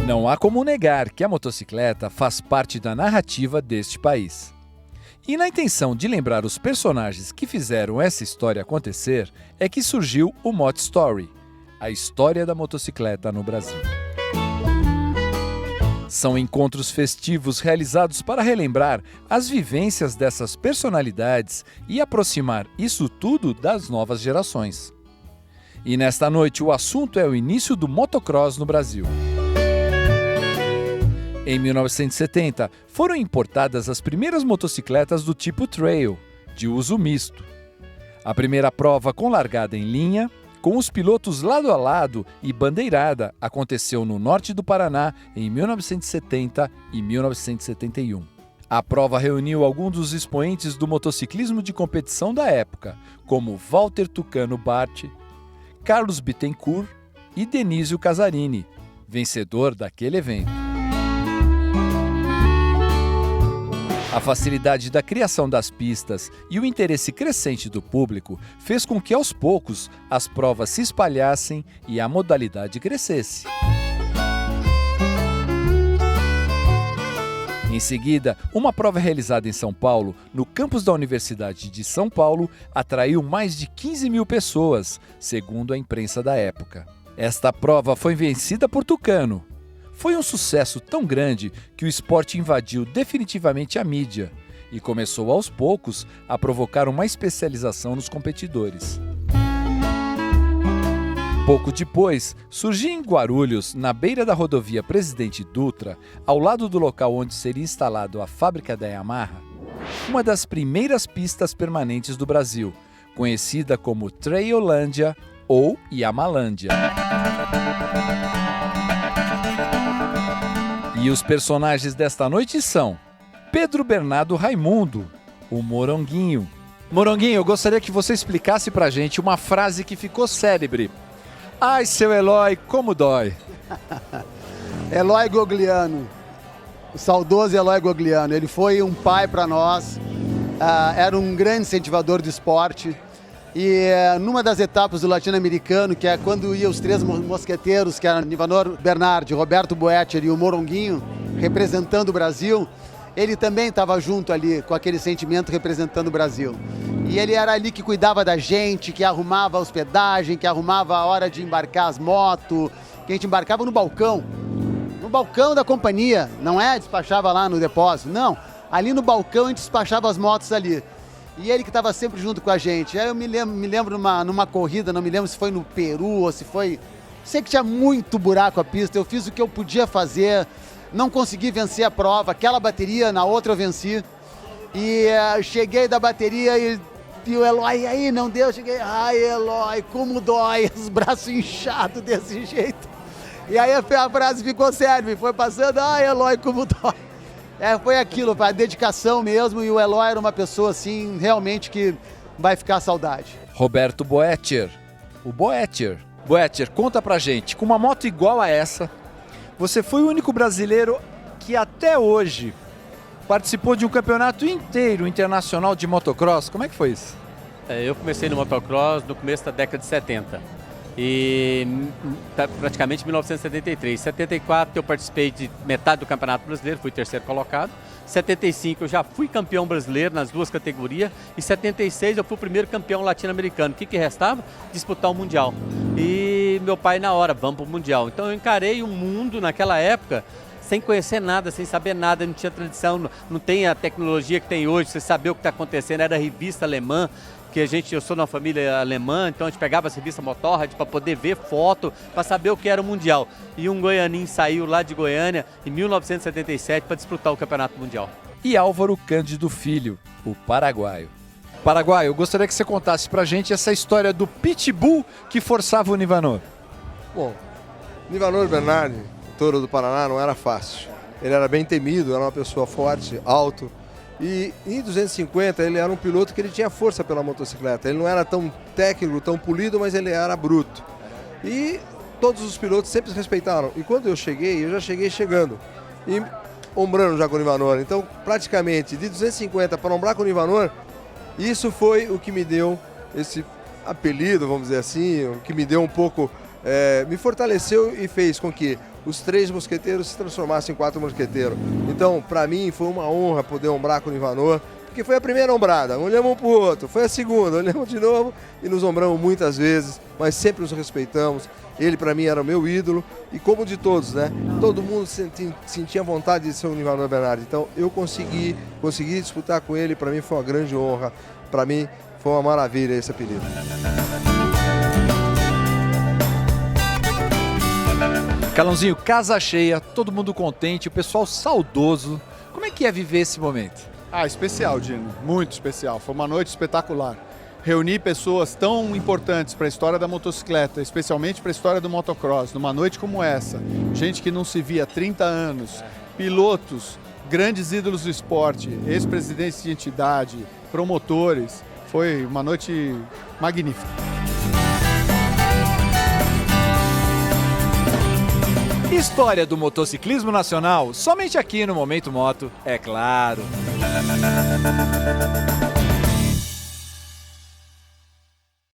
Não há como negar que a motocicleta faz parte da narrativa deste país. E na intenção de lembrar os personagens que fizeram essa história acontecer, é que surgiu o Mot Story, a história da motocicleta no Brasil. São encontros festivos realizados para relembrar as vivências dessas personalidades e aproximar isso tudo das novas gerações. E nesta noite o assunto é o início do motocross no Brasil. Em 1970, foram importadas as primeiras motocicletas do tipo trail, de uso misto. A primeira prova com largada em linha, com os pilotos lado a lado e bandeirada, aconteceu no norte do Paraná em 1970 e 1971. A prova reuniu alguns dos expoentes do motociclismo de competição da época, como Walter Tucano Bart, Carlos Bittencourt e Denísio Casarini, vencedor daquele evento. A facilidade da criação das pistas e o interesse crescente do público fez com que, aos poucos, as provas se espalhassem e a modalidade crescesse. Em seguida, uma prova realizada em São Paulo, no campus da Universidade de São Paulo, atraiu mais de 15 mil pessoas, segundo a imprensa da época. Esta prova foi vencida por Tucano. Foi um sucesso tão grande que o esporte invadiu definitivamente a mídia e começou aos poucos a provocar uma especialização nos competidores. Pouco depois, surgiu em Guarulhos, na beira da rodovia Presidente Dutra, ao lado do local onde seria instalado a fábrica da Yamaha, uma das primeiras pistas permanentes do Brasil, conhecida como Trailândia ou Yamalândia. E os personagens desta noite são Pedro Bernardo Raimundo, o Moronguinho. Moronguinho, eu gostaria que você explicasse pra gente uma frase que ficou célebre. Ai, seu Eloy, como dói. Eloy Gogliano, o saudoso Eloy Gogliano. Ele foi um pai para nós, era um grande incentivador do esporte. E numa das etapas do latino-americano, que é quando iam os três mosqueteiros, que eram Nivanor Bernardi, Roberto Boettcher e o Moronguinho, representando o Brasil, ele também estava junto ali, com aquele sentimento representando o Brasil. E ele era ali que cuidava da gente, que arrumava a hospedagem, que arrumava a hora de embarcar as motos, que a gente embarcava no balcão da companhia, não é despachava lá no depósito, não. Ali no balcão a gente despachava as motos ali. E ele que estava sempre junto com a gente. Aí eu me lembro numa corrida, não me lembro se foi no Peru ou se foi... Sei que tinha muito buraco a pista, eu fiz o que eu podia fazer, não consegui vencer a prova, aquela bateria, na outra eu venci. E cheguei da bateria e o Eloy, aí não deu, cheguei, ai Eloy, como dói, os braços inchados desse jeito. E aí a frase ficou séria, foi passando, ai Eloy, como dói. Foi aquilo, a dedicação mesmo, e o Eloy era uma pessoa assim, realmente que vai ficar saudade. Roberto Boettcher, o Boettcher. Boettcher, conta pra gente, com uma moto igual a essa, você foi o único brasileiro que até hoje participou de um campeonato inteiro internacional de motocross. Como é que foi isso? Eu comecei no motocross no começo da década de 70. E praticamente em 1973. Em 74 eu participei de metade do Campeonato Brasileiro, fui terceiro colocado. Em 75 eu já fui campeão brasileiro nas duas categorias. Em 76 eu fui o primeiro campeão latino-americano. O que restava? Disputar o Mundial. E meu pai na hora, vamos para o Mundial. Então eu encarei o mundo naquela época sem conhecer nada, sem saber nada, não tinha tradição, não tem a tecnologia que tem hoje, você saber o que está acontecendo, era revista alemã, que eu sou de uma família alemã, então a gente pegava as revistas Motorrad para poder ver foto, para saber o que era o Mundial. E um goianinho saiu lá de Goiânia em 1977 para disputar o Campeonato Mundial. E Álvaro Cândido Filho, o paraguaio. Paraguaio, eu gostaria que você contasse pra gente essa história do pitbull que forçava o Nivanor. Bom, Nivanor Bernardi, touro do Paraná, não era fácil. Ele era bem temido, era uma pessoa forte, alto. E em 250 ele era um piloto que ele tinha força pela motocicleta. Ele não era tão técnico, tão polido, mas ele era bruto. E todos os pilotos sempre respeitaram. E quando eu já cheguei chegando. E ombrando já com o Nivanor. Então, praticamente, de 250 para ombrar com o Nivanor, isso foi o que me deu esse apelido, vamos dizer assim, o que me deu um pouco me fortaleceu e fez com que os 3 mosqueteiros se transformassem em 4 mosqueteiros. Então, para mim, foi uma honra poder ombrar com o Nivanor, porque foi a primeira ombrada, olhamos um para o outro, foi a segunda, olhamos de novo e nos ombramos muitas vezes, mas sempre nos respeitamos. Ele, para mim, era o meu ídolo e como de todos, né? Todo mundo sentia vontade de ser o Nivanor Bernardi. Então, eu consegui disputar com ele, para mim foi uma grande honra, para mim foi uma maravilha esse apelido. Carlãozinho, casa cheia, todo mundo contente, o pessoal saudoso. Como é que é viver esse momento? Especial, Dino. Muito especial. Foi uma noite espetacular. Reunir pessoas tão importantes para a história da motocicleta, especialmente para a história do motocross, numa noite como essa. Gente que não se via há 30 anos, pilotos, grandes ídolos do esporte, ex-presidentes de entidade, promotores. Foi uma noite magnífica. História do motociclismo nacional, somente aqui no Momento Moto, é claro.